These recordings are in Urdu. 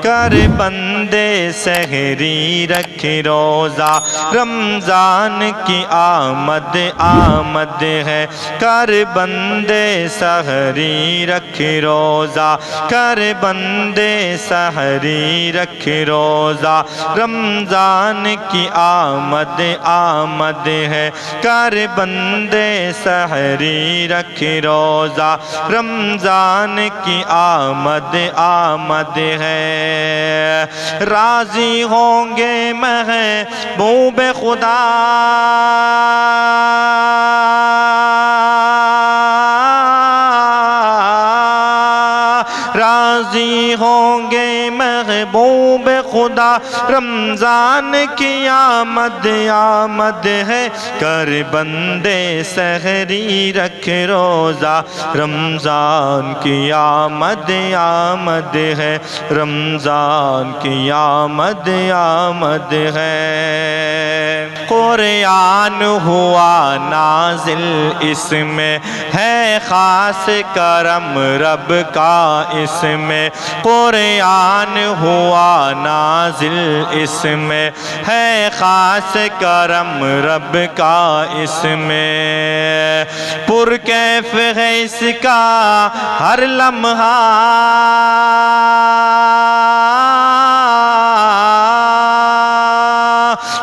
کر بندے سحری رکھے روزہ رمضان کی آمد آمد ہے کر بندے سحری رکھے روزہ کر بندے سحری رکھے روزہ رمضان کی آمد آمد ہے کر بندے سحری رکھے روزہ رمضان کی آمد آمد ہے راضی ہوں گے محبوب خدا راضی ہوں گے محبوب خدا رمضان کی آمد آمد ہے کر بندے سحری رکھ روزہ رمضان کی آمد آمد ہے رمضان کی آمد آمد ہے قرآن ہوا نازل اس میں ہے خاص کرم رب کا اس میں قرآن ہوا نازل اس میں ہے خاص کرم رب کا اس میں پرکیف ہے اس کا ہر لمحہ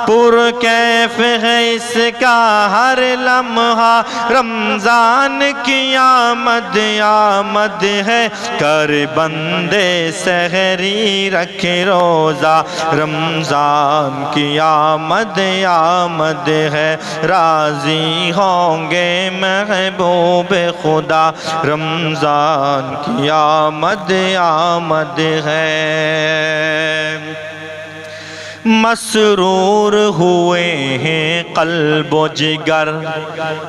پرکیف ہے اس کا ہر لمحہ رمضان کی آمد آمد ہے کر بندے سحری رکھے روزہ رمضان کی آمد آمد ہے راضی ہوں گے محبوب خدا رمضان کی آمد آمد ہے مسرور ہوئے ہیں قلب و جگر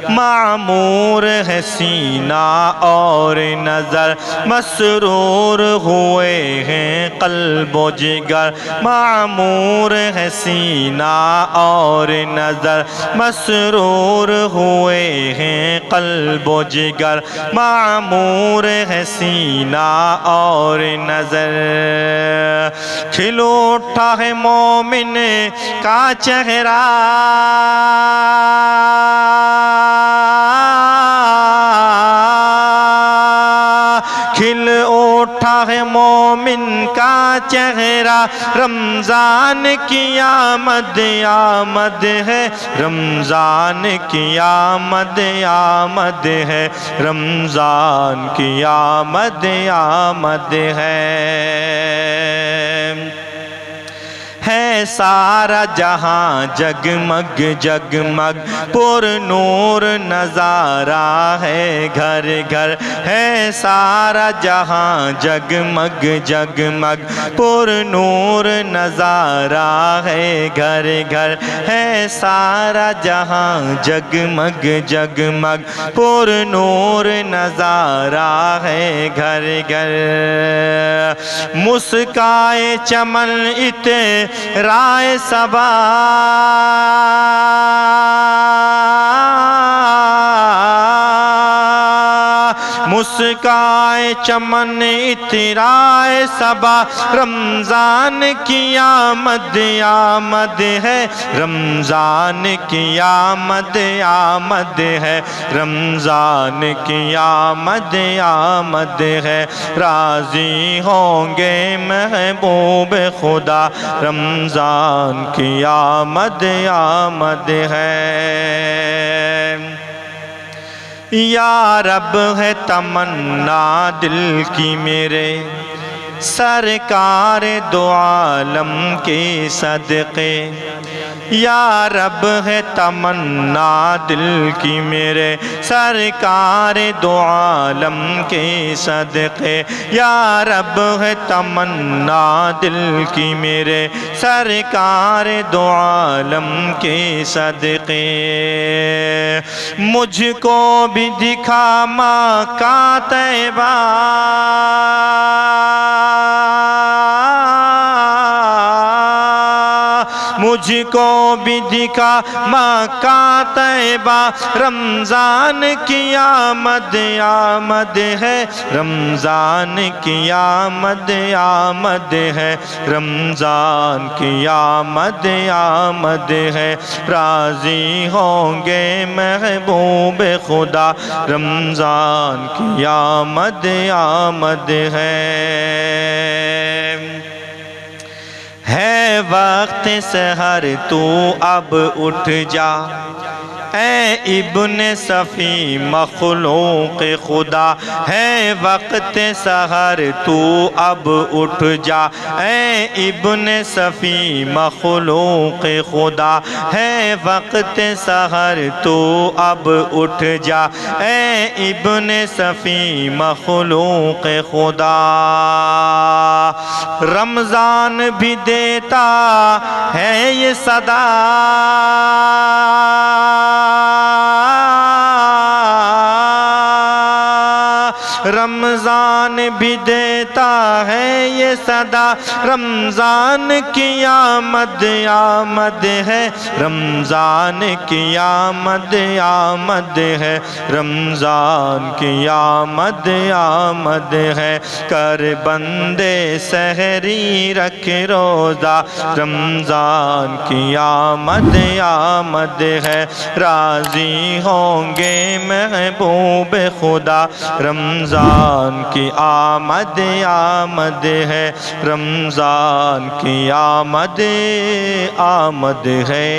معمور ہے سینہ اور نظر مسرور ہوئے ہیں قلب و جگر معمور ہے سینہ اور نظر مسرور ہوئے ہیں قلب و جگر معمور ہے سینہ اور نظر کھل اٹھا ہے مومن کا چہرہ کھل اٹھا ہے مومن کا چہرہ رمضان کی آمد آمد ہے رمضان کی آمد آمد ہے رمضان کی آمد آمد ہے سارا جہاں جگمگ جگمگ پر نور نظارہ ہے گھر گھر ہے سارا جہاں جگمگ جگمگ پر نور نظارہ ہے گھر گھر ہے سارا جہاں جگمگ جگمگ پر نور نظارہ ہے گھر گھر مسکائے چمن رائے صبا مسکائے چمن اترائے صبا رمضان کی آمد آمد ہے رمضان کی آمد آمد ہے رمضان کی آمد آمد ہے راضی ہوں گے محبوب خدا رمضان کی آمد آمد ہے یا رب ہے تمنا دل کی میرے سرکار دو عالم کے صدقے یا رب ہے تمنا دل کی میرے سرکار دو عالم کے صدقے یا رب ہے تمنا دل کی میرے سرکار دو عالم کے صدقے مجھ کو بھی دکھا مکہ طیبہ مجھ کو بھی دکھا مکہ طیبہ، رمضان کی آمد آمد ہے، رمضان کی آمد آمد ہے، رمضان کی آمد آمد ہے، راضی ہوں گے محبوب خدا، رمضان کی آمد آمد ہے وقت سحر تو اب اٹھ جا، اے ابن صفی مخلوق خدا، ہے وقت سحر تو اب اٹھ جا، اے ابن صفی مخلوق خدا، ہے وقت سحر تو اب اٹھ جا، اے ابن صفی مخلوق خدا، رمضان بھی دیتا ہے یہ صدا، رمضان بھی دیتا ہے یہ صدا، رمضان کی آمد آمد ہے، رمضان کی آمد آمد ہے، رمضان کی آمد آمد ہے، کر بندے سحری رکھ روزہ، رمضان کی آمد آمد ہے، راضی ہوں گے محبوب خدا، رمضان کی آمد آمد ہے، رمضان کی آمد آمد ہے۔